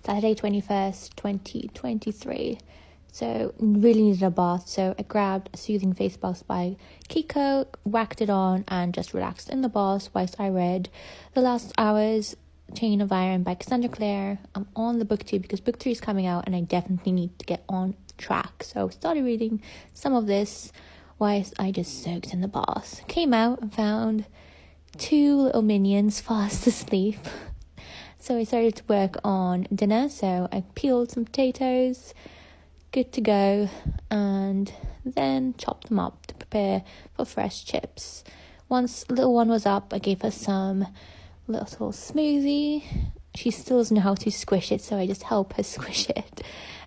Saturday 21st, 2023. So really needed a bath, so I grabbed a soothing face mask by Kiko, whacked it on, and just relaxed in the bath whilst I read The Last Hours Chain of Iron by Cassandra Clare. I'm on the book 2 because book 3 is coming out and I definitely need to get on track. So started reading some of this whilst I just soaked in the bath. Came out and found 2 little minions fast asleep. So I started to work on dinner. So I peeled some potatoes, good to go, and then chopped them up to prepare for fresh chips. Once little one was up, I gave her some little smoothie. She still doesn't know how to squish it, so I just help her squish it,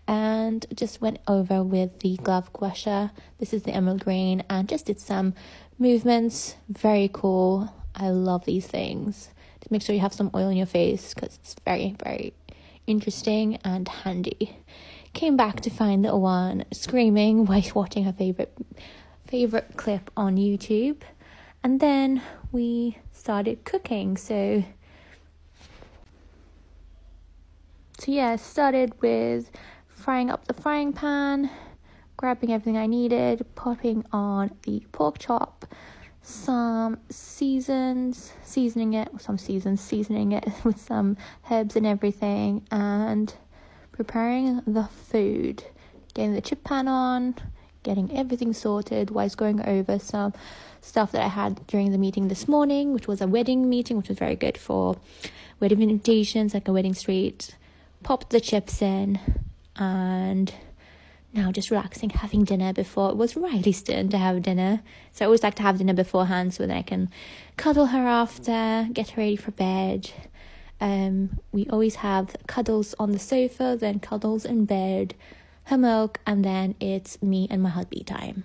and just went over with the Glov Gua Sha. This is the emerald green, and just did some movements. Very cool. I love these things. Just make sure you have some oil on your face because it's very, very interesting and handy. Came back to find little one screaming while watching her favorite clip on YouTube, and then we started cooking. So yeah, started with frying up the frying pan, grabbing everything I needed, popping on the pork chop, seasoning it with some herbs and everything, and preparing the food, getting the chip pan on, getting everything sorted whilst going over some stuff that I had during the meeting this morning, which was a wedding meeting, which was very good for wedding invitations, like a wedding street. Popped the chips in, and now just relaxing, having dinner before. It was Riley's turn to have dinner, so I always like to have dinner beforehand so that I can cuddle her after, get her ready for bed. We always have cuddles on the sofa, then cuddles in bed, her milk, and then it's me and my hubby time.